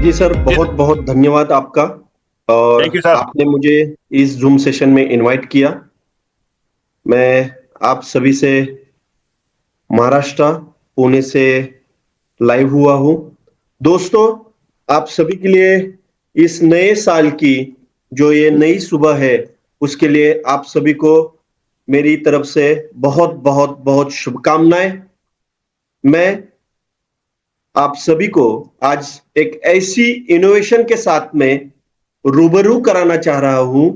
जी sir, बहुत बहुत धन्यवाद आपका। और थैंक यू सर। आपने मुझे इस जूम सेशन में इनवाइट किया। मैं आप सभी से महाराष्ट्र पुणे से लाइव हुआ हूँ। दोस्तों, आप सभी के लिए इस नए साल की जो ये नई सुबह है, उसके लिए आप सभी को मेरी तरफ से बहुत बहुत बहुत शुभकामनाएं। मैं आप सभी को आज एक ऐसी इनोवेशन के साथ में रूबरू कराना चाह रहा हूं,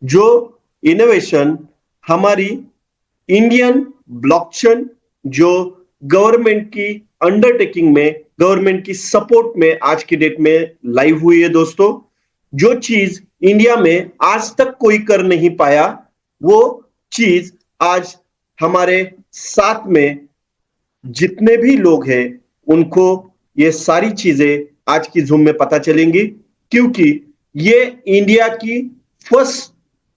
जो इनोवेशन हमारी इंडियन ब्लॉकचेन जो गवर्नमेंट की अंडरटेकिंग में, गवर्नमेंट की सपोर्ट में आज की डेट में लाइव हुई है। दोस्तों, जो चीज इंडिया में आज तक कोई कर नहीं पाया, वो चीज आज हमारे साथ में जितने भी लोग हैं, उनको ये सारी चीजें आज की जूम में पता चलेंगी, क्योंकि ये इंडिया की फर्स्ट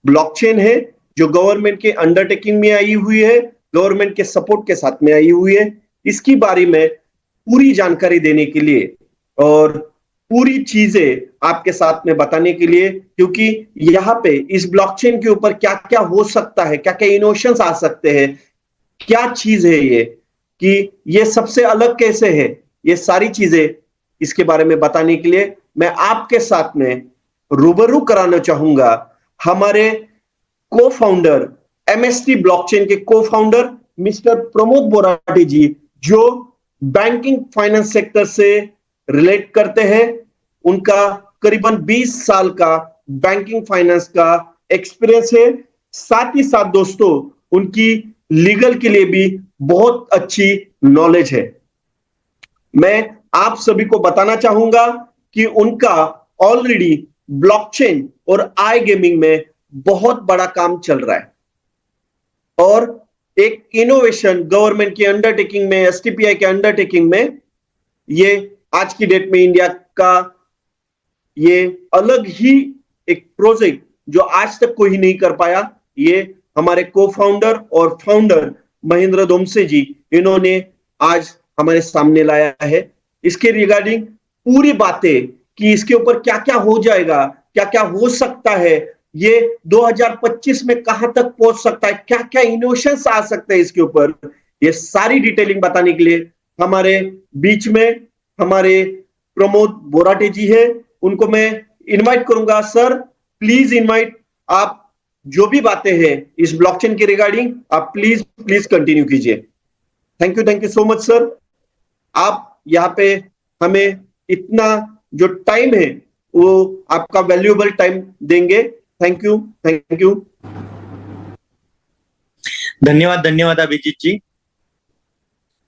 ब्लॉकचेन है जो गवर्नमेंट के अंडरटेकिंग में आई हुई है, गवर्नमेंट के सपोर्ट के साथ में आई हुई है। इसकी बारे में पूरी जानकारी देने के लिए और पूरी चीजें आपके साथ में बताने के लिए, क्योंकि यहाँ पे इस ब्लॉकचेन के ऊपर क्या क्या हो सकता है, क्या क्या इनोवेशंस आ सकते हैं, क्या चीज है ये, कि ये सबसे अलग कैसे है, ये सारी चीजें इसके बारे में बताने के लिए मैं आपके साथ में रूबरू कराना चाहूंगा हमारे को फाउंडर, एमएसटी ब्लॉकचेन के को फाउंडर मिस्टर प्रमोद बोराटे जी, जो बैंकिंग फाइनेंस सेक्टर से रिलेट करते हैं। उनका करीबन 20 साल का बैंकिंग फाइनेंस का एक्सपीरियंस है। साथ ही साथ दोस्तों, उनकी लीगल के लिए भी बहुत अच्छी नॉलेज है। मैं आप सभी को बताना चाहूंगा कि उनका ऑलरेडी ब्लॉकचेन और आई गेमिंग में बहुत बड़ा काम चल रहा है, और एक इनोवेशन गवर्नमेंट की अंडरटेकिंग में, एसटीपीआई के अंडरटेकिंग में, ये आज की डेट में इंडिया का ये अलग ही एक प्रोजेक्ट जो आज तक कोई नहीं कर पाया, ये हमारे को फाउंडर और फाउंडर महेंद्र दोमसे जी, इन्होंने आज हमारे सामने लाया है। इसके रिगार्डिंग पूरी बातें कि इसके ऊपर क्या क्या हो जाएगा, क्या क्या हो सकता है, ये 2025 में कहां तक पहुंच सकता है, क्या क्या इनोवेशंस आ सकते हैं इसके ऊपर, ये सारी डिटेलिंग बताने के लिए हमारे बीच में हमारे प्रमोद बोराटे जी है। उनको मैं इनवाइट करूंगा। सर, प्लीज इनवाइट, आप जो भी बातें हैं इस ब्लॉकचेन के रिगार्डिंग, आप प्लीज प्लीज कंटिन्यू कीजिए। Thank you so much sir. आप यहाँ पे हमें इतना जो टाइम है वो आपका वैल्यूएबल टाइम देंगे। Thank you, thank you. धन्यवाद धन्यवाद अभिजीत जी।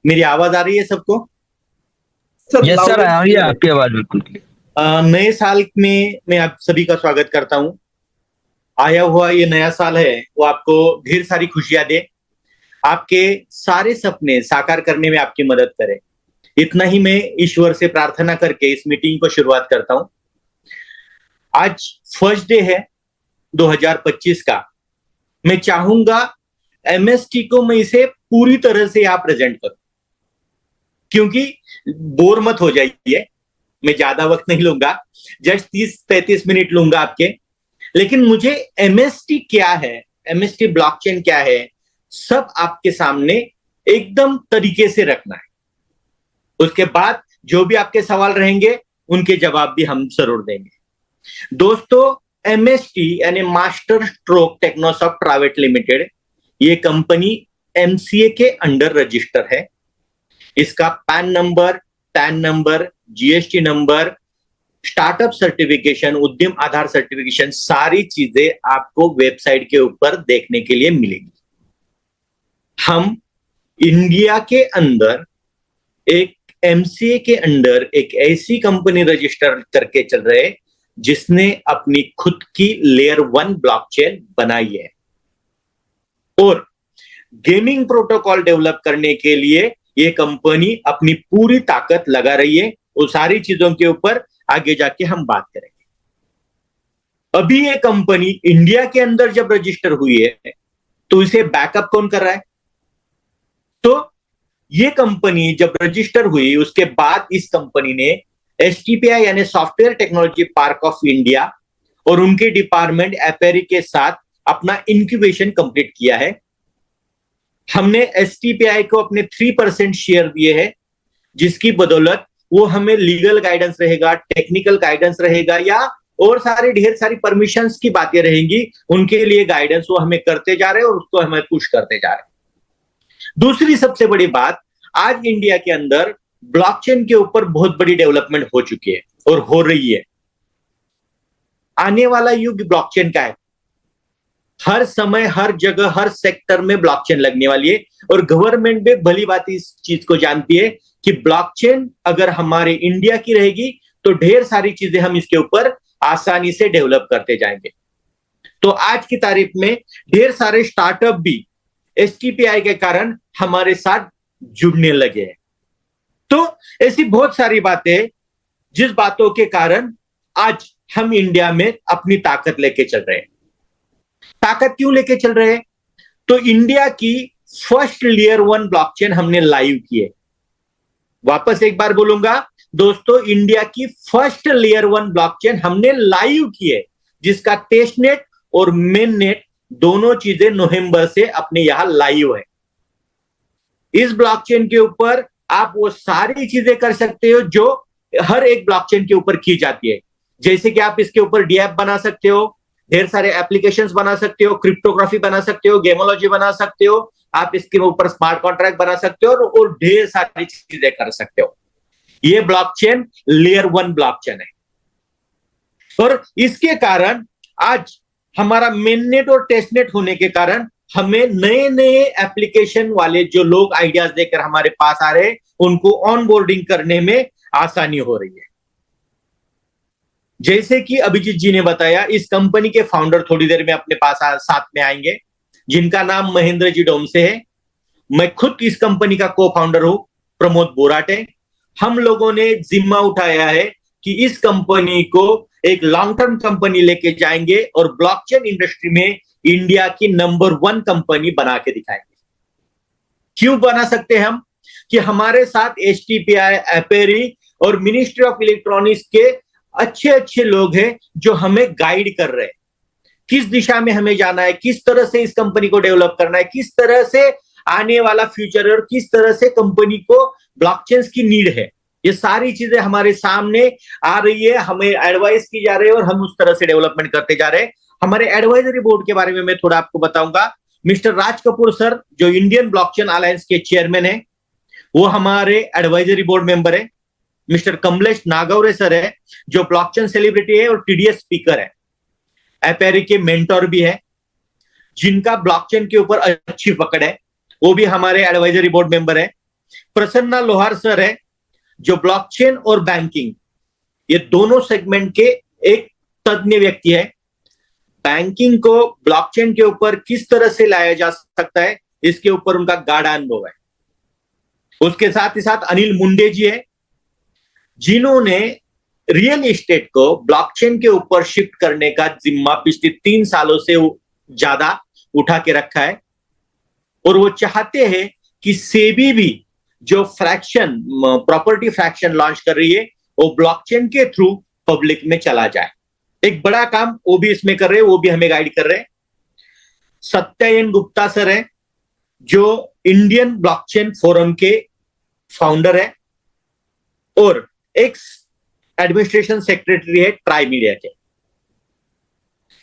मेरी आवाज आ रही है सबको? Sir, yes loud sir, and आ रही है क्लियर है। आपकी आवाज बिल्कुल clear। नए साल में मैं आप सभी का स्वागत करता हूं। आया हुआ ये नया साल है वो आपको ढेर सारी खुशियां दे, आपके सारे सपने साकार करने में आपकी मदद करे। इतना ही मैं ईश्वर से प्रार्थना करके इस मीटिंग को शुरुआत करता हूं। आज फर्स्ट डे है 2025 का। मैं चाहूंगा एमएसटी को मैं इसे पूरी तरह से यहां प्रेजेंट करूं, क्योंकि बोर मत हो जाइए, मैं ज्यादा वक्त नहीं लूंगा, जस्ट 30-35 मिनट लूंगा आपके। लेकिन मुझे एमएसटी क्या है, एमएसटी ब्लॉकचेन क्या है, सब आपके सामने एकदम तरीके से रखना है। उसके बाद जो भी आपके सवाल रहेंगे उनके जवाब भी हम जरूर देंगे। दोस्तों, एमएसटी यानी मास्टर स्ट्रोक टेक्नोसॉफ्ट प्राइवेट लिमिटेड, ये कंपनी एमसीए के अंडर रजिस्टर है। इसका pan number, tan number, GST number, startup certification, उद्यम आधार सर्टिफिकेशन, सारी चीजें आपको वेबसाइट के ऊपर देखने के लिए मिलेगी। हम इंडिया के अंदर एक एमसीए के अंडर एक ऐसी कंपनी रजिस्टर करके चल रहे हैं जिसने अपनी खुद की लेयर 1 ब्लॉकचेन बनाई है, और गेमिंग प्रोटोकॉल डेवलप करने के लिए ये कंपनी अपनी पूरी ताकत लगा रही है। वो सारी चीजों के ऊपर आगे जाके हम बात करेंगे। अभी ये कंपनी इंडिया के अंदर जब रजिस्टर हुई है तो इसे बैकअप कौन कर रहा है? तो ये कंपनी जब रजिस्टर हुई उसके बाद इस कंपनी ने एसटीपीआई यानी software technology park of India और उनके डिपार्टमेंट एपेरी के साथ अपना इंक्यूबेशन कंप्लीट किया है। हमने एसटीपीआई को अपने 3% शेयर दिए हैं, जिसकी बदौलत वो हमें लीगल गाइडेंस रहेगा, टेक्निकल गाइडेंस रहेगा या और सारी ढेर सारी परमिशंस की बातें रहेंगी, उनके लिए गाइडेंस वो हमें करते जा रहे हैं और उसको हमें पुश करते जा रहे हैं। दूसरी सबसे बड़ी बात, आज इंडिया के अंदर ब्लॉकचेन के ऊपर बहुत बड़ी डेवलपमेंट हो चुकी है और हो रही है। आने वाला युग ब्लॉकचेन का है। हर समय, हर जगह, हर सेक्टर में ब्लॉकचेन लगने वाली है और गवर्नमेंट भी भली बात इस चीज को जानती है कि ब्लॉकचेन अगर हमारे इंडिया की रहेगी तो ढेर सारी चीजें हम इसके ऊपर आसानी से डेवलप करते जाएंगे। तो आज की तारीख में ढेर सारे स्टार्टअप भी एसटीपीआई के कारण हमारे साथ जुड़ने लगे हैं। तो ऐसी बहुत सारी बातें, जिस बातों के कारण आज हम इंडिया में अपनी ताकत लेके चल रहे हैं। ताकत क्यों लेके चल रहे हैं? तो इंडिया की फर्स्ट लेयर 1 ब्लॉकचेन हमने लाइव की है। वापस एक बार बोलूंगा दोस्तों, इंडिया की फर्स्ट लेयर 1 ब्लॉकचेन हमने लाइव की है, जिसका टेस्ट नेट और मेन नेट दोनों चीजें नवंबर से अपने यहां लाइव है। इस ब्लॉकचेन के ऊपर आप वो सारी चीजें कर सकते हो जो हर एक ब्लॉकचेन के ऊपर की जाती है। जैसे कि आप इसके ऊपर डीएप बना सकते हो, ढेर सारे एप्लीकेशंस बना सकते हो, क्रिप्टोग्राफी बना सकते हो, गेमोलॉजी बना सकते हो, आप इसके ऊपर स्मार्ट कॉन्ट्रैक्ट बना सकते हो और ढेर सारी चीजें कर सकते हो। ये ब्लॉकचेन लेयर 1 ब्लॉकचेन है और इसके कारण आज हमारा मेननेट और टेस्टनेट होने के कारण हमें नए नए एप्लीकेशन वाले जो लोग आइडियाज लेकर हमारे पास आ रहे हैं, उनको ऑनबोर्डिंग करने में आसानी हो रही है। जैसे कि अभिजीत जी ने बताया, इस कंपनी के फाउंडर थोड़ी देर में अपने पास साथ में आएंगे, जिनका नाम महेंद्र जी डोमसे है। मैं खुद इस कंपनी का को फाउंडर हूं, प्रमोद बोराटे। हम लोगों ने जिम्मा उठाया है कि इस कंपनी को एक लॉन्ग टर्म कंपनी लेके जाएंगे और ब्लॉकचेन इंडस्ट्री में इंडिया की नंबर 1 कंपनी बना के दिखाएंगे। क्यों बना सकते हैं हम? कि हमारे साथ एसटीपीआई, एपेरी और मिनिस्ट्री ऑफ इलेक्ट्रॉनिक्स के अच्छे अच्छे लोग हैं जो हमें गाइड कर रहे हैं, किस दिशा में हमें जाना है, किस तरह से इस कंपनी को डेवलप करना है, किस तरह से आने वाला फ्यूचर और किस तरह से कंपनी को ब्लॉकचेन की नीड है। ये सारी चीजें हमारे सामने आ रही है, हमें एडवाइस की जा रही है और हम उस तरह से डेवलपमेंट करते जा रहे हैं। हमारे एडवाइजरी बोर्ड के बारे में मैं थोड़ा आपको बताऊंगा। मिस्टर राज कपूर सर, जो इंडियन ब्लॉकचेन अलायंस के चेयरमैन है, वो हमारे एडवाइजरी बोर्ड मेंबर है। मिस्टर कमलेश नागौरे सर है, जो ब्लॉकचेन सेलिब्रिटी है और टीडीएस स्पीकर है। एपेरी के मेंटोर भी है, जिनका ब्लॉकचेन के ऊपर अच्छी पकड़ है, वो भी हमारे एडवाइजरी बोर्ड मेंबर है। प्रसन्ना लोहार सर है, जो ब्लॉकचेन और बैंकिंग ये दोनों सेगमेंट के एक तज्ञ व्यक्ति है। बैंकिंग को ब्लॉकचेन के ऊपर किस तरह से लाया जा सकता है, इसके ऊपर उनका गाढ़ा अनुभव है। उसके साथ ही साथ अनिल मुंडे जी है, जिन्होंने रियल एस्टेट को ब्लॉकचेन के ऊपर शिफ्ट करने का जिम्मा पिछले 3 सालों से ज्यादा उठा के रखा है और वो चाहते हैं कि सेबी भी जो फ्रैक्शन, प्रॉपर्टी फ्रैक्शन लॉन्च कर रही है, वो ब्लॉकचेन के थ्रू पब्लिक में चला जाए। एक बड़ा काम वो भी इसमें कर रहे हैं, वो भी हमें गाइड कर रहे हैं। सत्यायन गुप्ता सर है, जो इंडियन ब्लॉकचेन फोरम के फाउंडर है और एक्स एडमिनिस्ट्रेशन सेक्रेटरी है ट्राई मीडिया के।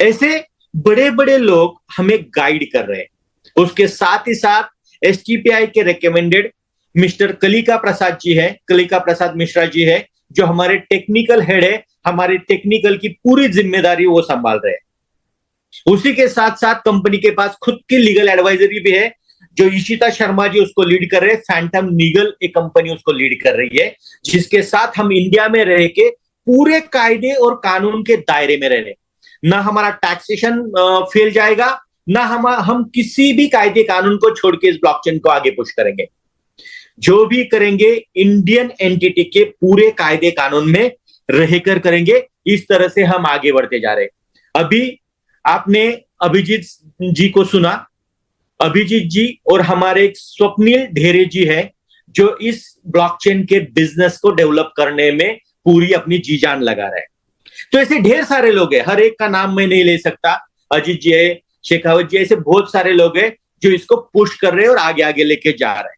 ऐसे बड़े बड़े लोग हमें गाइड कर रहे हैं। उसके साथ ही साथ एसटीपीआई के रिकमेंडेड मिस्टर कलिका प्रसाद जी है, कलिका प्रसाद मिश्रा जी है, जो हमारे टेक्निकल हेड है, हमारे टेक्निकल की पूरी जिम्मेदारी वो संभाल रहे हैं। उसी के साथ साथ कंपनी के पास खुद की लीगल एडवाइजरी भी है, जो इशिता शर्मा जी उसको लीड कर रहे हैं। फैंटम लीगल एक कंपनी उसको लीड कर रही है, जिसके साथ हम इंडिया में रह के पूरे कायदे और कानून के दायरे में रह रहे। ना हमारा टैक्सेशन फेल जाएगा, ना हम किसी भी कायदे कानून को छोड़ के इस ब्लॉकचेन को आगे पुश करेंगे। जो भी करेंगे इंडियन एंटिटी के पूरे कायदे कानून में रहकर करेंगे। इस तरह से हम आगे बढ़ते जा रहे हैं। अभी आपने अभिजीत जी को सुना। अभिजीत जी और हमारे एक स्वप्निल ढेरे जी है, जो इस ब्लॉकचेन के बिजनेस को डेवलप करने में पूरी अपनी जी जान लगा रहे हैं। तो ऐसे ढेर सारे लोग हैं, हर एक का नाम मैं नहीं ले सकता, अजीत जी है, शेखावत जी, ऐसे बहुत सारे लोग हैं जो इसको पुश कर रहे हैं और आगे आगे लेके जा रहे हैं।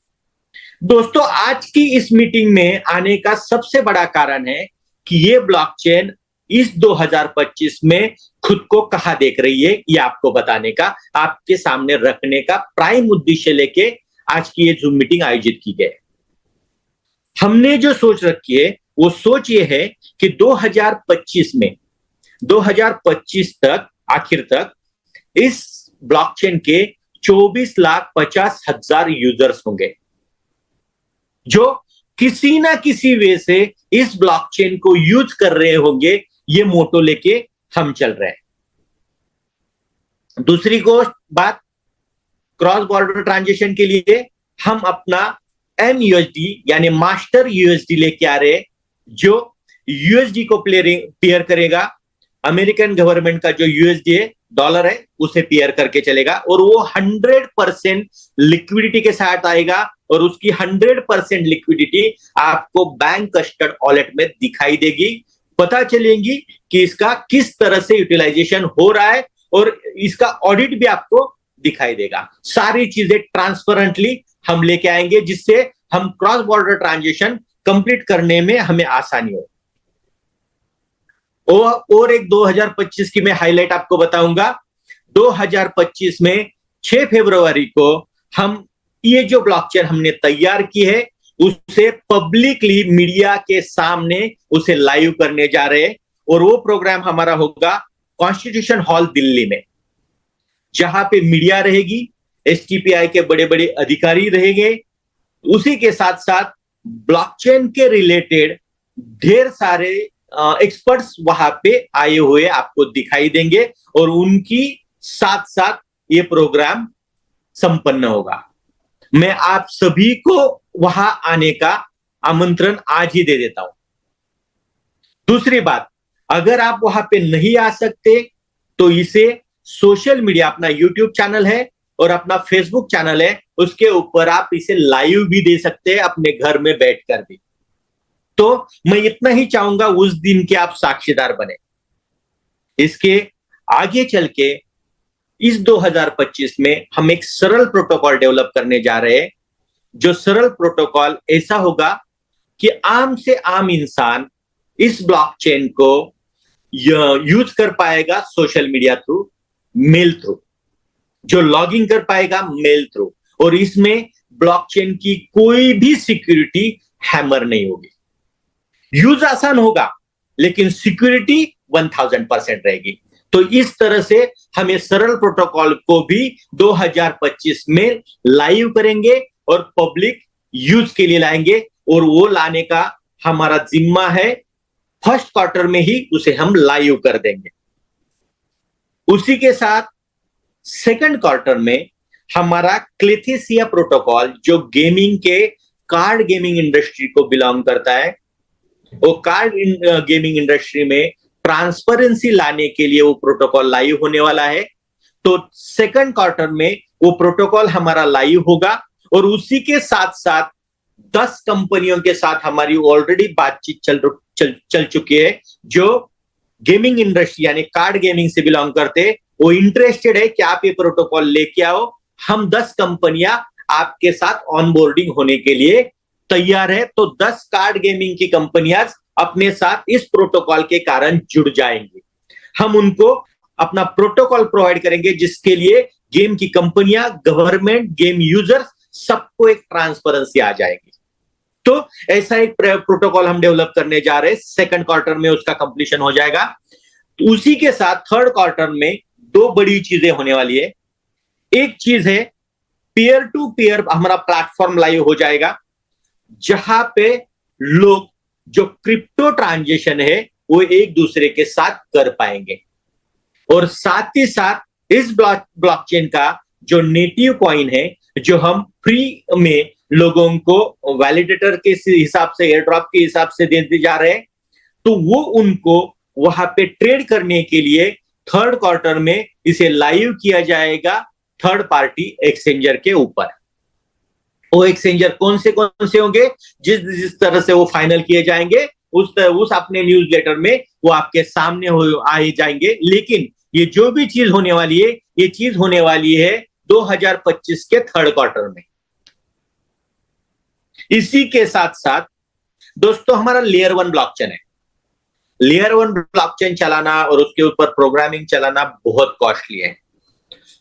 दोस्तों, आज की इस मीटिंग में आने का सबसे बड़ा कारण है कि ये ब्लॉकचेन इस 2025 में खुद को कहां देख रही है, ये आपको बताने का, आपके सामने रखने का प्राइम उद्देश्य लेके आज की ये जूम मीटिंग आयोजित की गई। हमने जो सोच रखी है वो सोच ये है कि 2025 तक, आखिर तक इस ब्लॉकचेन के 24,50,000 यूजर्स होंगे जो किसी ना किसी वे से इस ब्लॉकचेन को यूज कर रहे होंगे। ये मोटो लेके हम चल रहे हैं। दूसरी बात, क्रॉस बॉर्डर ट्रांजेक्शन के लिए हम अपना MUSD यानी मास्टर USD लेके आ रहे हैं, जो USD को पेयर करेगा, अमेरिकन गवर्नमेंट का जो USD है, डॉलर है, उसे पेयर करके चलेगा और वो 100% लिक्विडिटी के साथ आएगा और उसकी 100% लिक्विडिटी आपको बैंक कस्टर्ड वॉलेट में दिखाई देगी। पता चलेगी कि इसका किस तरह से यूटिलाइजेशन हो रहा है और इसका ऑडिट भी आपको दिखाई देगा। सारी चीजें ट्रांसपेरेंटली हम लेके आएंगे जिससे हम क्रॉस बॉर्डर ट्रांजेक्शन कंप्लीट करने में हमें आसानी हो। और एक 2025 की मैं हाईलाइट आपको बताऊंगा। 2025 में 6 फरवरी को हम ये जो ब्लॉकचेन हमने तैयार की है उसे पब्लिकली मीडिया के सामने उसे लाइव करने जा रहे हैं और वो प्रोग्राम हमारा होगा कॉन्स्टिट्यूशन हॉल दिल्ली में, जहां पे मीडिया रहेगी, STPI के बड़े बड़े अधिकारी रहेंगे, उसी के साथ साथ ब्लॉकचेन के रिलेटेड ढेर सारे एक्सपर्ट्स वहां पे आए हुए आपको दिखाई देंगे और उनकी साथ साथ ये प्रोग्राम संपन्न होगा। मैं आप सभी को वहां आने का आमंत्रण आज ही दे देता हूं। दूसरी बात, अगर आप वहां पे नहीं आ सकते तो इसे सोशल मीडिया, अपना YouTube चैनल है और अपना Facebook चैनल है, उसके ऊपर आप इसे लाइव भी दे सकते हैं अपने घर में बैठकर भी। तो मैं इतना ही चाहूंगा उस दिन के आप साक्षीदार बने। इसके आगे चल के इस 2025 में हम एक सरल प्रोटोकॉल डेवलप करने जा रहे हैं, जो सरल प्रोटोकॉल ऐसा होगा कि आम से आम इंसान इस ब्लॉकचेन को यूज कर पाएगा social media through, mail through, जो लॉगिंग कर पाएगा मेल थ्रू, और इसमें ब्लॉकचेन की कोई भी सिक्योरिटी हैमर नहीं होगी। यूज आसान होगा लेकिन सिक्योरिटी 1000% रहेगी। तो इस तरह से हम ये सरल प्रोटोकॉल को भी 2025 में लाइव करेंगे और पब्लिक यूज के लिए लाएंगे और वो लाने का हमारा जिम्मा है। फर्स्ट क्वार्टर में ही उसे हम लाइव कर देंगे। उसी के साथ सेकंड क्वार्टर में हमारा क्लेथेसिया प्रोटोकॉल, जो गेमिंग के कार्ड गेमिंग इंडस्ट्री को बिलोंग करता है, वो कार्ड गेमिंग इंडस्ट्री में ट्रांसपेरेंसी लाने के लिए वो प्रोटोकॉल लाइव होने वाला है। तो सेकंड क्वार्टर में वो प्रोटोकॉल हमारा लाइव होगा और उसी के साथ साथ 10 कंपनियों के साथ हमारी ऑलरेडी बातचीत चल चुकी है, जो गेमिंग इंडस्ट्री यानी कार्ड गेमिंग से बिलोंग करते, वो इंटरेस्टेड है कि आप ये प्रोटोकॉल लेके आओ। हम 10 कंपनियां आपके साथ ऑनबोर्डिंग होने के लिए तैयार है। तो 10 कार्ड गेमिंग की कंपनियां अपने साथ इस प्रोटोकॉल के कारण जुड़ जाएंगी। हम उनको अपना प्रोटोकॉल प्रोवाइड करेंगे जिसके लिए गेम की कंपनियां, गवर्नमेंट, गेम यूजर्स, सबको एक ट्रांसपेरेंसी आ जाएगी। तो ऐसा एक प्रोटोकॉल हम डेवलप करने जा रहे हैं। सेकंड क्वार्टर में उसका कंप्लीशन हो जाएगा। तो उसी के साथ थर्ड क्वार्टर में 2 बड़ी चीजें होने वाली है। एक चीज है पीयर टू पीयर हमारा प्लेटफॉर्म लाइव हो जाएगा, जहां पे लोग जो क्रिप्टो ट्रांजेक्शन है वो एक दूसरे के साथ कर पाएंगे और साथ ही साथ इस ब्लॉकचेन का जो नेटिव कॉइन है, जो हम फ्री में लोगों को वैलिडेटर के हिसाब से, एयर ड्रॉप के हिसाब से देते जा रहे हैं, तो वो उनको वहां पे ट्रेड करने के लिए थर्ड क्वार्टर में इसे लाइव किया जाएगा थर्ड पार्टी एक्सचेंजर के ऊपर। वो एक्सचेंजर कौन से होंगे, जिस तरह से वो फाइनल किए जाएंगे उस अपने न्यूज़लेटर में वो आपके सामने आए जाएंगे। लेकिन ये जो भी चीज होने वाली है, ये चीज होने वाली है 2025 के थर्ड क्वार्टर में। इसी के साथ साथ दोस्तों हमारा लेयर 1 ब्लॉकचेन है। लेयर 1 ब्लॉकचेन चलाना और उसके ऊपर प्रोग्रामिंग चलाना बहुत कॉस्टली है।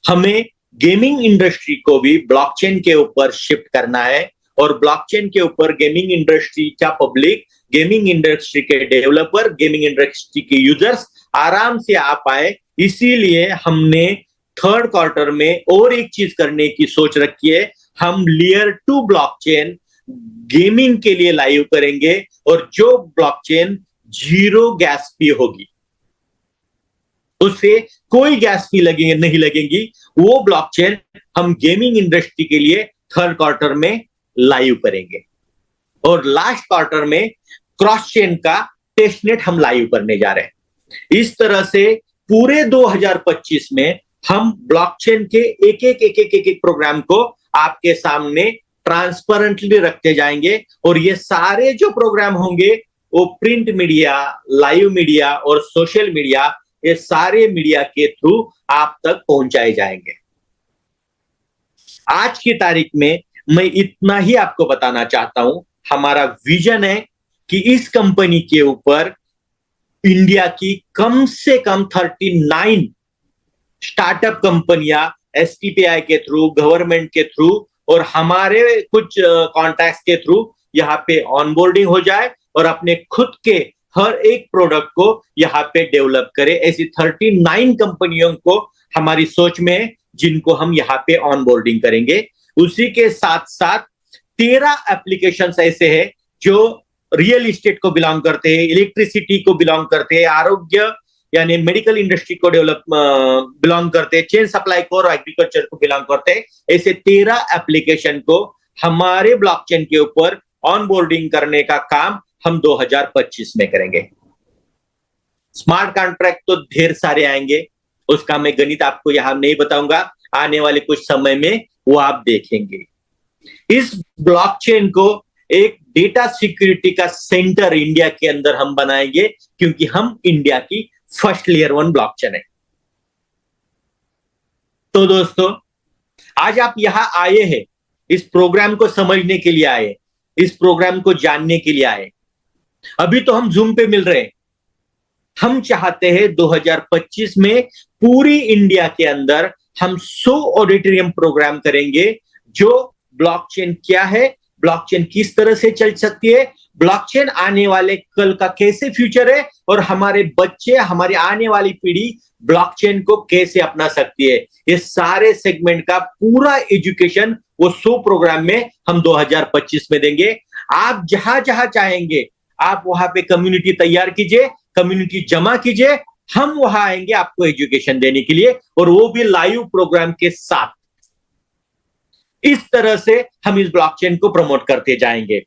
हमें गेमिंग इंडस्ट्री को भी ब्लॉकचेन के ऊपर शिफ्ट करना है और ब्लॉकचेन के ऊपर गेमिंग इंडस्ट्री का पब्लिक, गेमिंग इंडस्ट्री के डेवलपर, गेमिंग इंडस्ट्री के यूजर्स आराम से आ पाए। इसीलिए हमने थर्ड क्वार्टर में और एक चीज करने की सोच रखी है। हम लेयर 2 ब्लॉकचेन गेमिंग के लिए लाइव करेंगे और जो ब्लॉकचेन 0 गैस फी होगी, उससे कोई गैस फी नहीं लगेगी, वो ब्लॉकचेन हम गेमिंग इंडस्ट्री के लिए थर्ड क्वार्टर में लाइव करेंगे। और लास्ट क्वार्टर में क्रॉस चेन का टेस्टनेट हम लाइव करने जा रहे हैं। इस तरह से पूरे 2025 में हम ब्लॉकचेन के एक प्रोग्राम को आपके सामने ट्रांसपेरेंटली रखते जाएंगे और ये सारे जो प्रोग्राम होंगे वो प्रिंट मीडिया, लाइव मीडिया और सोशल मीडिया, ये सारे मीडिया के थ्रू आप तक पहुंचाए जाएंगे। आज की तारीख में मैं इतना ही आपको बताना चाहता हूं। हमारा विजन है कि इस कंपनी के ऊपर इंडिया की कम से कम 39 स्टार्टअप कंपनियां एसटीपीआई के थ्रू, गवर्नमेंट के थ्रू और हमारे कुछ कॉन्टैक्ट्स के थ्रू यहाँ पे ऑनबोर्डिंग हो जाए और अपने खुद के हर एक प्रोडक्ट को यहाँ पे डेवलप करे। ऐसी 39 कंपनियों को हमारी सोच में है जिनको हम यहाँ पे ऑनबोर्डिंग करेंगे। उसी के साथ साथ 13 एप्लीकेशंस ऐसे हैं जो रियल एस्टेट को बिलोंग करते हैं, इलेक्ट्रिसिटी को बिलोंग करते हैं, आरोग्य यानी मेडिकल इंडस्ट्री को बिलोंग करते हैं, चेन सप्लाई को और एग्रीकल्चर को बिलोंग करते हैं। ऐसे 13 एप्लीकेशन को हमारे ब्लॉकचेन के ऊपर ऑनबोर्डिंग करने का काम हम 2025 में करेंगे। स्मार्ट कॉन्ट्रैक्ट तो ढेर सारे आएंगे, उसका मैं गणित आपको यहां नहीं बताऊंगा, आने वाले कुछ समय में वो आप देखेंगे। इस ब्लॉकचेन को एक डेटा सिक्योरिटी का सेंटर इंडिया के अंदर हम बनाएंगे क्योंकि हम इंडिया की फर्स्ट लेयर 1 ब्लॉकचेन है। तो दोस्तों आज आप यहां आए हैं, इस प्रोग्राम को समझने के लिए आए, इस प्रोग्राम को जानने के लिए आए। अभी तो हम जूम पे मिल रहे हैं। हम चाहते हैं 2025 में पूरी इंडिया के अंदर हम 100 ऑडिटोरियम प्रोग्राम करेंगे जो ब्लॉकचेन क्या है, ब्लॉकचेन किस तरह से चल सकती है, ब्लॉकचेन आने वाले कल का कैसे फ्यूचर है और हमारे बच्चे, हमारी आने वाली पीढ़ी ब्लॉकचेन को कैसे अपना सकती है। ये सारे सेगमेंट का पूरा एजुकेशन वो 100 प्रोग्राम में हम 2025 में देंगे। आप जहां जहां चाहेंगे आप वहां पे कम्युनिटी तैयार कीजिए, कम्युनिटी जमा कीजिए, हम वहां आएंगे आपको एजुकेशन देने के लिए और वो भी लाइव प्रोग्राम के साथ। इस तरह से हम इस ब्लॉकचेन को प्रमोट करते जाएंगे।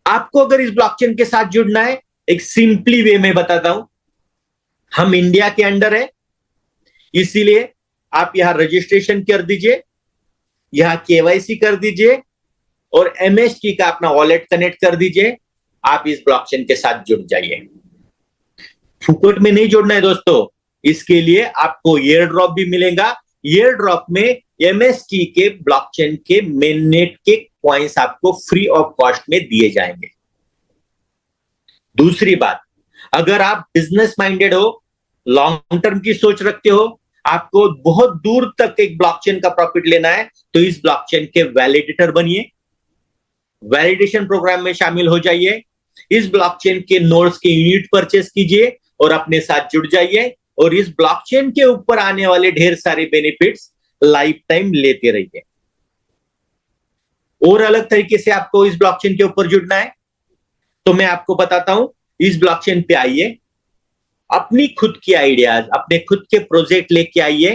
आपको अगर इस ब्लॉकचेन के साथ जुड़ना है, एक सिंपली वे में बताता हूं। हम इंडिया के अंडर है, इसीलिए आप यहां रजिस्ट्रेशन कर दीजिए, यहां केवाईसी कर दीजिए और एमएसटी का अपना वॉलेट कनेक्ट कर दीजिए। आप इस ब्लॉकचेन के साथ जुड़ जाइए। फुकट में नहीं जुड़ना है दोस्तों, इसके लिए आपको एयर ड्रॉप भी मिलेगा। एयर ड्रॉप में एमएसटी के ब्लॉकचेन के मेननेट के कॉइंस आपको फ्री ऑफ कॉस्ट में दिए जाएंगे। दूसरी बात, अगर आप बिजनेस माइंडेड हो, लॉन्ग टर्म की सोच रखते हो, आपको बहुत दूर तक एक ब्लॉकचेन का प्रॉफिट लेना है, तो इस ब्लॉकचेन के वैलिडेटर बनिए, वैलिडेशन प्रोग्राम में शामिल हो जाइए, इस ब्लॉकचेन के नोड्स के यूनिट परचेस कीजिए और अपने साथ जुड़ जाइए और इस ब्लॉकचेन के ऊपर आने वाले ढेर सारे बेनिफिट्स लाइफ टाइम लेते रहिए। और अलग तरीके से आपको इस ब्लॉकचेन के ऊपर जुड़ना है तो मैं आपको बताता हूं, इस ब्लॉकचेन पे आइए, अपनी खुद की आइडियाज, अपने खुद के प्रोजेक्ट लेके आइए।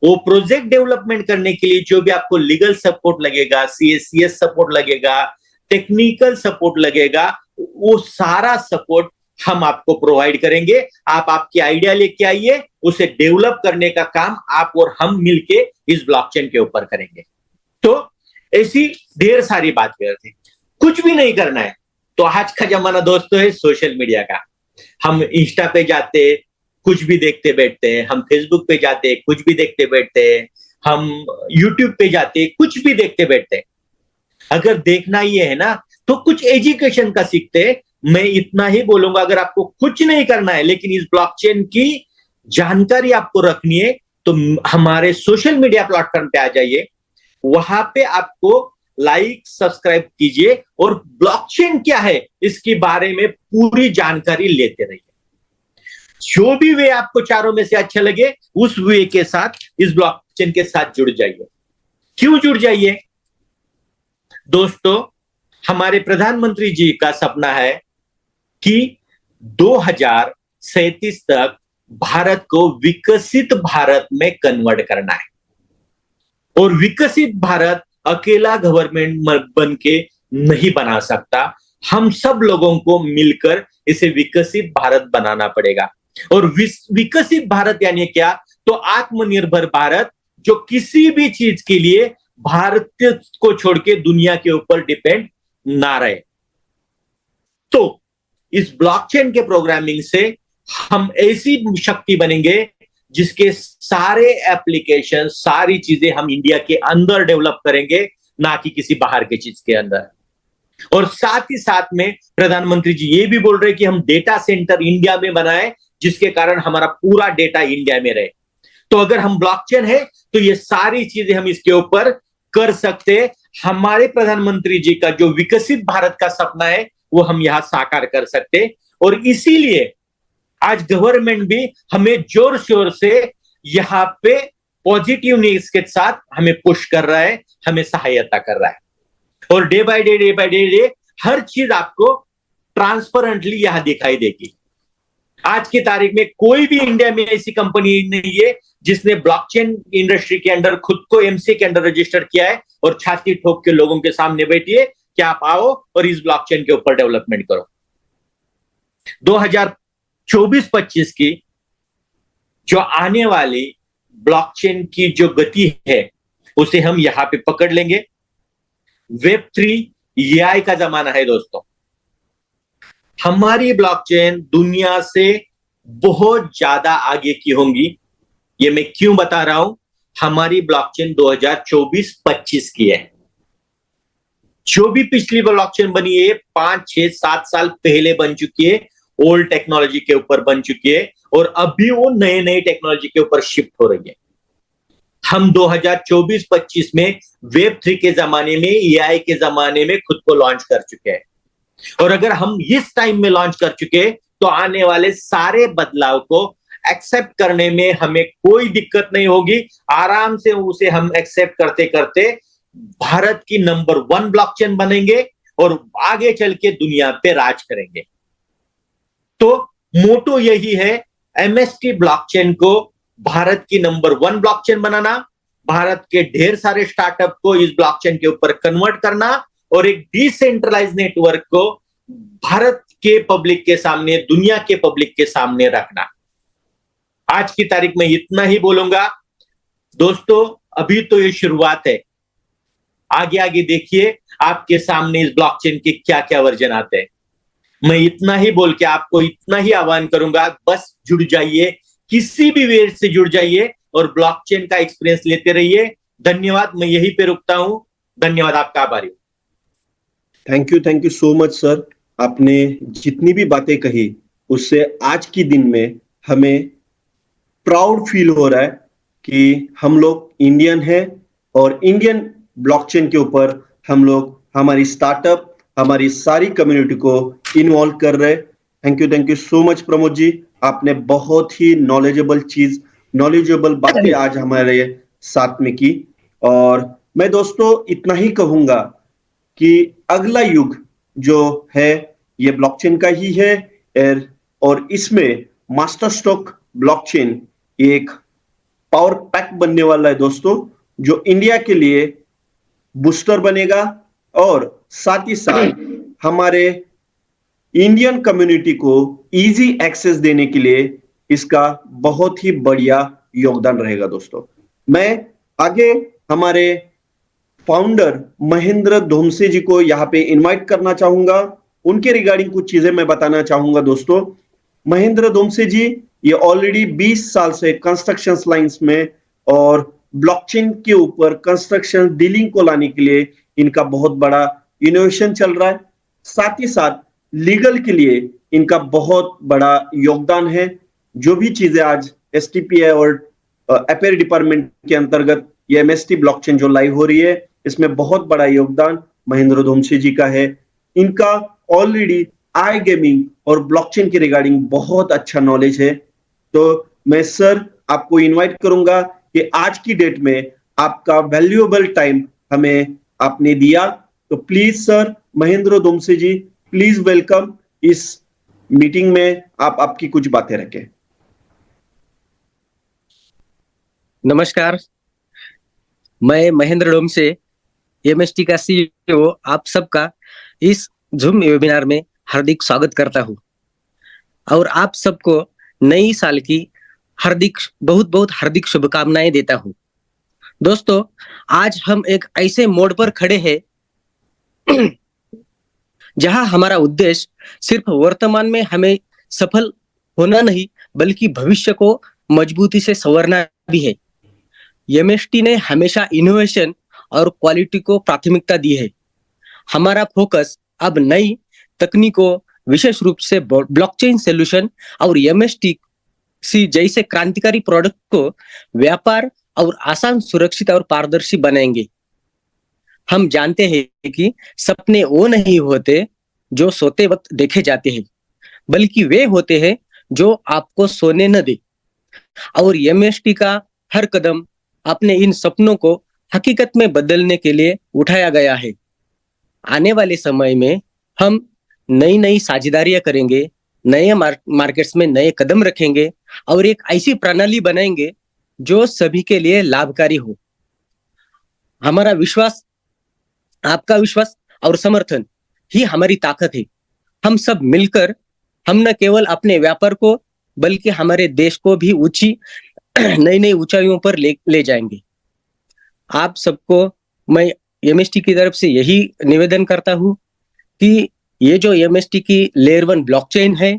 वो प्रोजेक्ट डेवलपमेंट करने के लिए जो भी आपको लीगल सपोर्ट लगेगा, सीएस सपोर्ट लगेगा, टेक्निकल सपोर्ट लगेगा, वो सारा सपोर्ट हम आपको प्रोवाइड करेंगे। आप आपकी आइडिया लेके आइए, उसे डेवलप करने का काम आप और हम मिलके इस ब्लॉकचेन के ऊपर करेंगे। तो ऐसी ढेर सारी बात करते हैं, कुछ भी नहीं करना है, तो आज का जमाना दोस्तों है सोशल मीडिया का। हम इंस्टा पे जाते कुछ भी देखते बैठते हैं, हम फेसबुक पे जाते कुछ भी देखते बैठते हैं, हम यूट्यूब पे जाते कुछ भी देखते बैठते हैं। अगर देखना ये है ना तो कुछ एजुकेशन का सीखते। मैं इतना ही बोलूंगा, अगर आपको कुछ नहीं करना है लेकिन इस ब्लॉकचेन की जानकारी आपको रखनी है तो हमारे सोशल मीडिया प्लेटफॉर्म पे आ जाइए। वहां पे आपको लाइक सब्सक्राइब कीजिए और ब्लॉकचेन क्या है इसके बारे में पूरी जानकारी लेते रहिए। जो भी वे आपको चारों में से अच्छा लगे उस वे के साथ इस ब्लॉकचेन के साथ जुड़ जाइए। क्यों जुड़ जाइए दोस्तों? हमारे प्रधानमंत्री जी का सपना है कि 2037 तक भारत को विकसित भारत में कन्वर्ट करना है। और विकसित भारत अकेला गवर्नमेंट बन के नहीं बना सकता, हम सब लोगों को मिलकर इसे विकसित भारत बनाना पड़ेगा। और विकसित भारत यानी क्या? तो आत्मनिर्भर भारत, जो किसी भी चीज के लिए भारत को छोड़ के दुनिया के ऊपर डिपेंड ना रहे। तो इस ब्लॉकचेन के प्रोग्रामिंग से हम ऐसी शक्ति बनेंगे जिसके सारे एप्लीकेशन, सारी चीजें हम इंडिया के अंदर डेवलप करेंगे, ना कि किसी बाहर के चीज के अंदर। और साथ ही साथ में प्रधानमंत्री जी ये भी बोल रहे हैं कि हम डेटा सेंटर इंडिया में बनाएं जिसके कारण हमारा पूरा डेटा इंडिया में रहे। तो अगर हम ब्लॉकचेन है तो ये सारी चीजें हम इसके ऊपर कर सकते। हमारे प्रधानमंत्री जी का जो विकसित भारत का सपना है वो हम यहां साकार कर सकते। और इसीलिए आज गवर्नमेंट भी हमें जोर शोर से यहां पे पॉजिटिव न्यूज के साथ हमें पुश कर रहा है, हमें सहायता कर रहा है। और डे बाय डे हर चीज आपको ट्रांसपेरेंटली यहां दिखाई देगी। आज की तारीख में कोई भी इंडिया में ऐसी कंपनी नहीं है जिसने ब्लॉकचेन इंडस्ट्री के अंदर खुद को एमसी के अंदर रजिस्टर किया है और छाती ठोक के लोगों के सामने बैठिए कि आप आओ और इस ब्लॉकचेन के ऊपर डेवलपमेंट करो। 2024-25 की जो आने वाली ब्लॉकचेन की जो गति है उसे हम यहां पे पकड़ लेंगे। वेब3 एआई का जमाना है दोस्तों। हमारी ब्लॉकचेन दुनिया से बहुत ज्यादा आगे की होंगी। ये मैं क्यों बता रहा हूं? हमारी ब्लॉकचेन 2024-25 की है। जो भी पिछली ब्लॉकचेन बनी है 5, 6, 7 साल पहले बन चुकी है, ओल्ड टेक्नोलॉजी के ऊपर बन चुकी है और अभी वो नए नए टेक्नोलॉजी के ऊपर शिफ्ट हो रही है। हम 2024-25 में वेब3 के जमाने में, एआई के जमाने में खुद को लॉन्च कर चुके हैं। और अगर हम इस टाइम में लॉन्च कर चुके तो आने वाले सारे बदलाव को एक्सेप्ट करने में हमें कोई दिक्कत नहीं होगी। आराम से उसे हम एक्सेप्ट करते करते भारत की नंबर 1 ब्लॉकचेन बनेंगे और आगे चल के दुनिया पे राज करेंगे। तो मोटो यही है, एमएसटी ब्लॉकचेन को भारत की नंबर 1 ब्लॉकचेन बनाना, भारत के ढेर सारे स्टार्टअप को इस ब्लॉकचेन के ऊपर कन्वर्ट करना और एक डिसेंट्रलाइज नेटवर्क को भारत के पब्लिक के सामने, दुनिया के पब्लिक के सामने रखना। आज की तारीख में इतना ही बोलूंगा दोस्तों। अभी तो ये शुरुआत है, आगे आगे देखिए आपके सामने इस ब्लॉकचेन के क्या क्या वर्जन आते हैं। मैं इतना ही बोल के आपको इतना ही आह्वान करूंगा, बस जुड़ जाइए, किसी भी वे से जुड़ जाइए और ब्लॉकचेन का एक्सपीरियंस लेते रहिए। धन्यवाद। मैं यहीं पे रुकता हूं। धन्यवाद, आपका आभारी हूं। Thank you so much sir. आपने जितनी भी बातें कही उससे आज की दिन में हमें प्राउड फील हो रहा है कि हम लोग इंडियन हैं और इंडियन ब्लॉकचेन के ऊपर हम लोग हमारी स्टार्टअप, हमारी सारी कम्युनिटी को इन्वॉल्व कर रहे हैं। Thank you so much Pramod ji. आपने बहुत ही नॉलेजेबल बातें आज हमारे साथ में की। और मैं दोस्तों इतना ही कहूंगा कि अगला युग जो है ये ब्लॉकचेन का ही है और इसमें मास्टर स्ट्रोक ब्लॉकचेन एक पावर पैक बनने वाला है दोस्तों, जो इंडिया के लिए बूस्टर बनेगा और साथ ही साथ हमारे इंडियन कम्युनिटी को इजी एक्सेस देने के लिए इसका बहुत ही बढ़िया योगदान रहेगा दोस्तों। मैं आगे हमारे फाउंडर महेंद्र धोमसे जी को यहां पे इनवाइट करना चाहूंगा। उनके रिगार्डिंग कुछ चीजें मैं बताना चाहूंगा दोस्तों। महेंद्र दोमसे जी ये ऑलरेडी 20 साल से कंस्ट्रक्शन लाइंस में और ब्लॉकचेन के ऊपर कंस्ट्रक्शन डीलिंग को लाने के लिए इनका बहुत बड़ा इनोवेशन चल रहा है। साथ ही साथ लीगल के लिए इनका बहुत बड़ा योगदान है। जो भी चीजें आज एसटीपीआई और अफेयर डिपार्टमेंट के अंतर्गत ये एमएसटी ब्लॉकचेन जो लाइव हो रही है, इसमें बहुत बड़ा योगदान महेंद्र दोमसे जी का है। इनका ऑलरेडी आई गेमिंग और ब्लॉकचेन के रिगार्डिंग बहुत अच्छा नॉलेज है। तो मैं सर आपको इनवाइट करूंगा कि आज की डेट में आपका वैल्यूएबल टाइम हमें आपने दिया, तो please sir Mahendra Domse ji please welcome इस मीटिंग में। आप आपकी कुछ बातें रखें। नमस्कार, मैं महेंद्र डोमसे एमएसटी का सीईओ आप सबका इस जूम वेबिनार में हार्दिक स्वागत करता हूं और आप सबको नई साल की बहुत बहुत हार्दिक शुभकामनाएं देता हूं। दोस्तों, आज हम एक ऐसे मोड़ पर खड़े हैं जहां हमारा उद्देश्य सिर्फ वर्तमान में हमें सफल होना नहीं बल्कि भविष्य को मजबूती से संवारना भी है। एमएसटी ने हमेशा इनोवेशन और क्वालिटी को प्राथमिकता दी है। हमारा फोकस अब नई तकनीकों, विशेष रूप से ब्लॉकचेन सॉल्यूशन और एमएसटी सी जैसे क्रांतिकारी प्रोडक्ट को व्यापार और आसान, सुरक्षित और पारदर्शी बनाएंगे। हम जानते हैं कि सपने वो नहीं होते जो सोते वक्त देखे जाते हैं, बल्कि वे होते हैं जो आपको सोने न दे। और एमएसटी का हर कदम अपने इन सपनों को हकीकत में बदलने के लिए उठाया गया है। आने वाले समय में हम नई नई साझेदारियां करेंगे, नए मार्केट्स में नए कदम रखेंगे और एक ऐसी प्रणाली बनाएंगे जो सभी के लिए लाभकारी हो। हमारा विश्वास, आपका विश्वास और समर्थन ही हमारी ताकत है। हम सब मिलकर हम न केवल अपने व्यापार को बल्कि हमारे देश को भी नई नई ऊंचाइयों पर ले जाएंगे। आप सबको मैं एमएसटी की तरफ से यही निवेदन करता हूं कि ये जो एमएसटी की लेयर 1 ब्लॉकचेन है,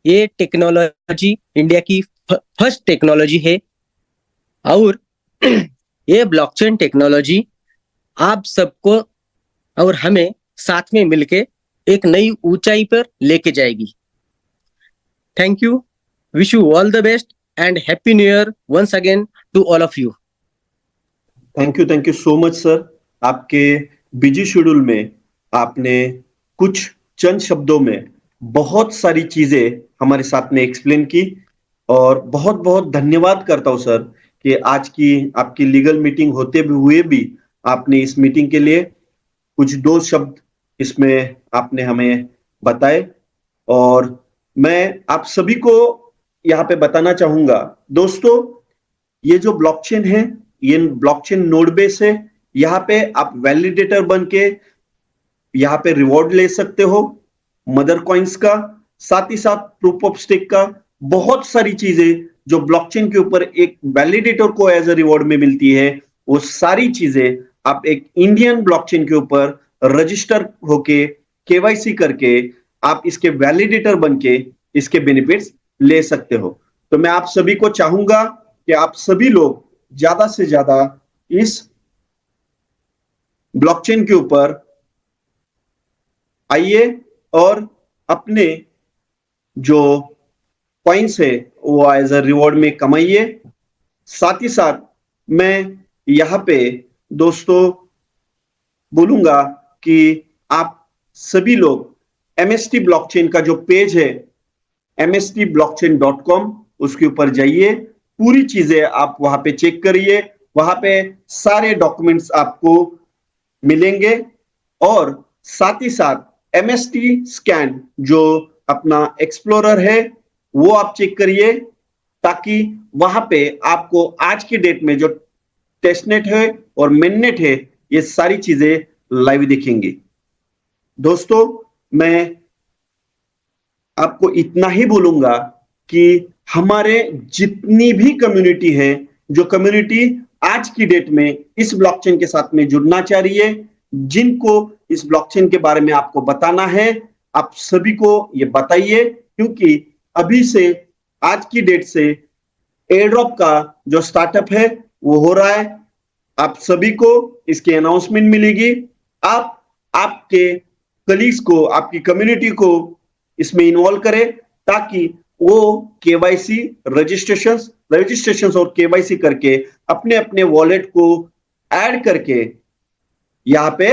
ये टेक्नोलॉजी इंडिया की फर्स्ट टेक्नोलॉजी है और ये ब्लॉकचेन टेक्नोलॉजी आप सबको और हमें साथ में मिलके एक नई ऊंचाई पर लेके जाएगी। Thank you, wish you all the best and happy new year once again to all of you. Thank you so much sir. आपके बिजी शेड्यूल में आपने कुछ चंद शब्दों में बहुत सारी चीजें हमारे साथ में एक्सप्लेन की और बहुत बहुत धन्यवाद करता हूं सर कि आज की आपकी लीगल मीटिंग होते हुए भी आपने इस मीटिंग के लिए कुछ 2 शब्द इसमें आपने हमें बताए। और मैं आप सभी को यहाँ पे बताना चाहूंगा दोस्तों, ये जो ब्लॉकचेन है ये ब्लॉकचेन नोड बेस है। यहाँ पे आप वैलिडेटर बन के यहाँ पे रिवॉर्ड ले सकते हो मदर कॉइन्स का, साथ ही साथ प्रूफ ऑफ स्टेक का, बहुत सारी चीजें जो ब्लॉकचेन के ऊपर एक वैलिडेटर को एज अ रिवॉर्ड में मिलती है, वो सारी चीजें आप एक इंडियन ब्लॉकचेन के ऊपर रजिस्टर होके केवाईसी करके आप इसके वैलिडेटर बन के इसके बेनिफिट्स ले सकते हो। तो मैं आप सभी को चाहूंगा कि आप सभी लोग ज्यादा से ज्यादा इस ब्लॉकचेन के ऊपर आइए और अपने जो कॉइन्स है वो एज अ रिवॉर्ड में कमाइए। साथ ही साथ मैं यहाँ पे दोस्तों बोलूंगा कि आप सभी लोग एमएसटी ब्लॉकचेन का जो पेज है mstblockchain.com उसके ऊपर जाइए, पूरी चीजें आप वहां पे चेक करिए, वहां पे सारे डॉक्यूमेंट्स आपको मिलेंगे। और साथ ही साथ एमएसटी स्कैन जो अपना एक्सप्लोरर है वो आप चेक करिए, ताकि वहां पे आपको आज की डेट में जो टेस्टनेट है और मेननेट है ये सारी चीजें लाइव दिखेंगी। दोस्तों मैं आपको इतना ही बोलूंगा कि हमारे जितनी भी कम्युनिटी है, जो कम्युनिटी आज की डेट में इस ब्लॉकचेन के साथ में जुड़ना चाह रही है, जिनको इस ब्लॉकचेन के बारे में आपको बताना है, आप सभी को ये बताइए, क्योंकि अभी से आज की डेट से एयर ड्रॉप का जो स्टार्टअप है वो हो रहा है। आप सभी को इसकी अनाउंसमेंट मिलेगी। आप आपके कलीग्स को, आपकी कम्युनिटी को इसमें इन्वॉल्व करें, ताकि वो केवाईसी रजिस्ट्रेशन और केवाईसी करके अपने अपने वॉलेट को ऐड करके यहां पे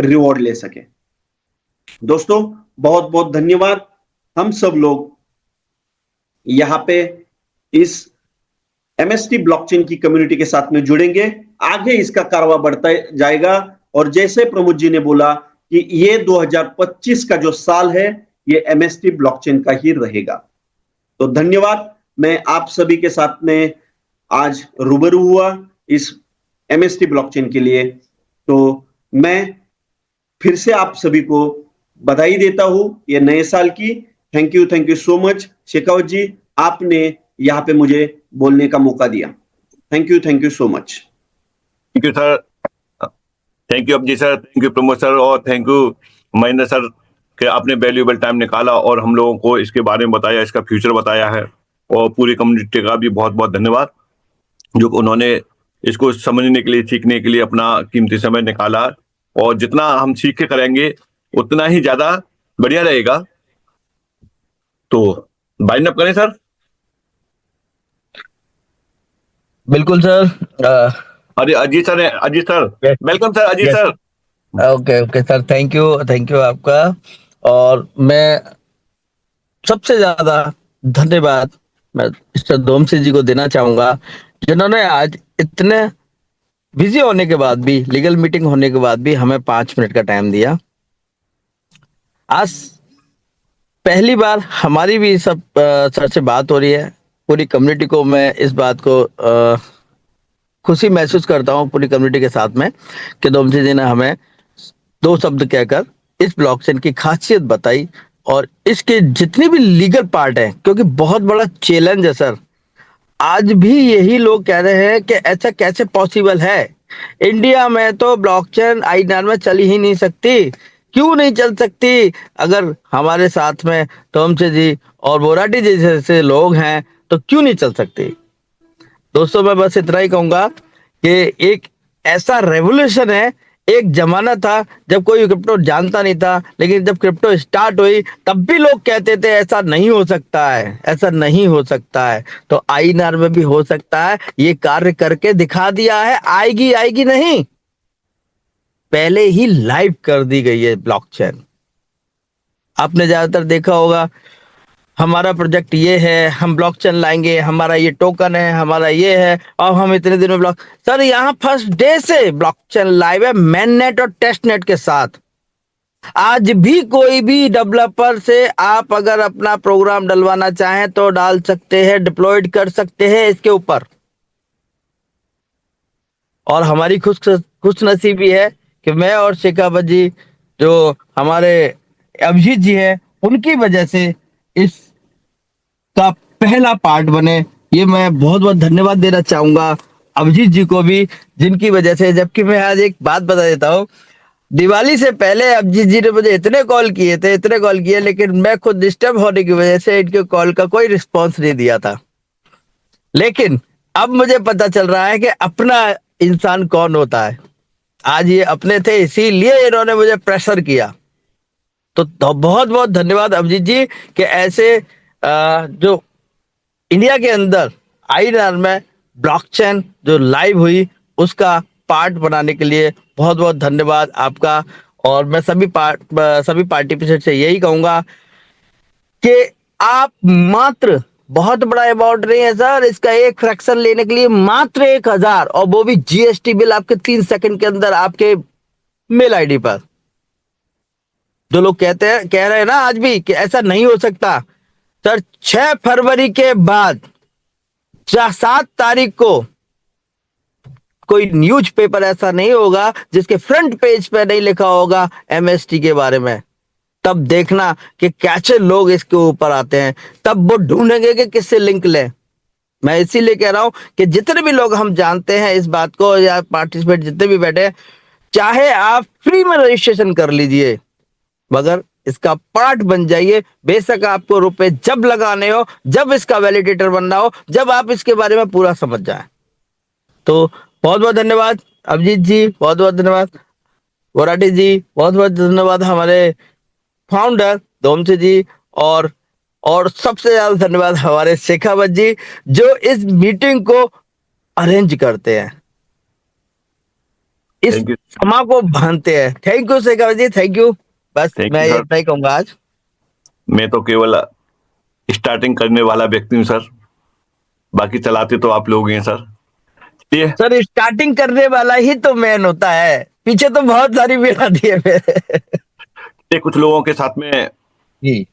रिवॉर्ड ले सके। दोस्तों बहुत बहुत धन्यवाद। हम सब लोग यहां पे इस एमएसटी ब्लॉकचेन की कम्युनिटी के साथ में जुड़ेंगे। आगे इसका कारवा बढ़ता जाएगा, और जैसे प्रमोद जी ने बोला कि ये 2025 का जो साल है ये एमएसटी ब्लॉकचेन का ही रहेगा। तो धन्यवाद। मैं आप सभी के साथ में आज रूबरू हुआ इस एमएसटी ब्लॉकचेन के लिए। तो मैं फिर से आप सभी को बधाई देता हूं ये नए साल की। Thank you so much Shekhawat ji, आपने यहाँ पे मुझे बोलने का मौका दिया। Thank you so much. Thank you sir, thank you Abhijeet sir, thank you Pramod sir, और थैंक यू महेंद्र सर कि आपने वैल्यूएबल टाइम निकाला और हम लोगों को इसके बारे में बताया, इसका फ्यूचर बताया है। और पूरी कम्युनिटी का भी बहुत बहुत धन्यवाद जो उन्होंने इसको समझने के लिए, सीखने के लिए अपना कीमती समय निकाला। और जितना हम सीख के करेंगे उतना ही ज्यादा बढ़िया रहेगा। तो बाइंड अप करें सर। बिल्कुल सर। अरे Ajit sir, welcome sir, Ajit sir. Okay sir, thank you आपका। और मैं सबसे ज्यादा धन्यवाद मैं मिस्टर डोमसी जी को देना चाहूंगा, जिन्होंने आज इतने बिजी होने के बाद भी, लीगल मीटिंग होने के बाद भी हमें 5 मिनट का टाइम दिया। आज पहली बार हमारी भी सब सर से बात हो रही है। पूरी कम्युनिटी को मैं इस बात को खुशी महसूस करता हूँ पूरी कम्युनिटी के साथ में कि डोमसी जी ने हमें 2 शब्द कहकर इस ब्लॉकचेन की खासियत बताई और इसके जितने भी लीगल पार्ट है, क्योंकि बहुत बड़ा चैलेंज है सर। आज भी यही लोग कह रहे हैं कि ऐसा कैसे पॉसिबल है, इंडिया में तो ब्लॉकचेन आईएनआर में चल ही नहीं सकती। क्यों नहीं चल सकती? अगर हमारे साथ में डोमसी जी और बोराटी जी जैसे लोग हैं तो क्यों नहीं चल सकती? दोस्तों मैं बस इतना ही कहूंगा कि एक ऐसा रेवोल्यूशन है। एक जमाना था जब कोई क्रिप्टो जानता नहीं था, लेकिन जब क्रिप्टो स्टार्ट हुई तब भी लोग कहते थे ऐसा नहीं हो सकता है, ऐसा नहीं हो सकता है। तो आईएनआर में भी हो सकता है। ये कार्य करके दिखा दिया है। आएगी नहीं, पहले ही लाइव कर दी गई है ब्लॉकचेन। आपने ज्यादातर देखा होगा हमारा प्रोजेक्ट ये है, हम ब्लॉकचेन लाएंगे, हमारा ये टोकन है, हमारा ये है, और हम इतने दिन में ब्लॉक। सर यहाँ फर्स्ट डे से ब्लॉकचेन लाइव है, मेन नेट और टेस्ट नेट के साथ। आज भी कोई भी डेवलपर से आप अगर अपना प्रोग्राम डलवाना चाहें तो डाल सकते हैं, डिप्लॉयड कर सकते हैं इसके ऊपर। और हमारी खुश नसीबी है कि मैं और शेखावत जी जो हमारे अभिजीत जी हैं, उनकी वजह से इस का पहला पार्ट बने। ये मैं बहुत बहुत धन्यवाद देना चाहूंगा अभिजीत जी को भी, जिनकी वजह से। जबकि मैं आज एक बात बता देता हूँ, दिवाली से पहले अभिजीत जी ने मुझे इतने कॉल किए, लेकिन मैं खुद डिस्टर्ब होने की वजह से इनके कॉल का कोई रिस्पॉन्स नहीं दिया था। लेकिन अब मुझे पता चल रहा है कि अपना इंसान कौन होता है। आज ये अपने थे, इसीलिए इन्होंने मुझे प्रेशर किया। तो बहुत बहुत धन्यवाद अभिजीत जी कि ऐसे जो इंडिया के अंदर आईएनआर में ब्लॉकचेन जो लाइव हुई उसका पार्ट बनाने के लिए बहुत बहुत धन्यवाद आपका। और मैं सभी पार्टिसिपेंट से यही कहूंगा कि आप मात्र, बहुत बड़ा अमाउंट नहीं है सर, इसका एक फ्रैक्शन लेने के लिए मात्र 1000, और वो भी जीएसटी बिल आपके 3 सेकंड के अंदर आपके मेल आईडी पर। जो लोग कह रहे हैं ना आज भी कि ऐसा नहीं हो सकता, सर 6 फरवरी के बाद 7 तारीख को कोई न्यूज़पेपर ऐसा नहीं होगा जिसके फ्रंट पेज पे नहीं लिखा होगा एमएसटी के बारे में। तब देखना कि कैसे लोग इसके ऊपर आते हैं, तब वो ढूंढेंगे कि किससे लिंक लें। मैं इसीलिए कह रहा हूं कि जितने भी लोग हम जानते हैं इस बात को, या पार्टिसिपेट जितने भी बैठे, चाहे आप फ्री में रजिस्ट्रेशन कर लीजिए, मगर इसका पार्ट बन जाइए। बेशक आपको रुपए जब लगाने हो, जब इसका वैलिडेटर बनना हो, जब आप इसके बारे में पूरा समझ जाए। तो बहुत बहुत धन्यवाद अभिजीत जी, बहुत बहुत धन्यवाद वराटी जी, बहुत बहुत धन्यवाद हमारे फाउंडर डोमसी जी, और सबसे ज्यादा धन्यवाद हमारे शेखावत जी जो इस मीटिंग को अरेंज करते हैं, इस थैंक यू समा को बांधते हैं। Thank you Shekhawat ji, thank you. बस Thank मैं you, sir. इतना ही कहूंगा आज। मैं तो केवल स्टार्टिंग करने वाला व्यक्ति हूँ सर, बाकी चलाते तो आप लोग हैं सर। ये सर स्टार्टिंग करने वाला ही तो मैन होता है, पीछे तो बहुत सारी भीड़ आती है फिर। कुछ लोगों के साथ में जी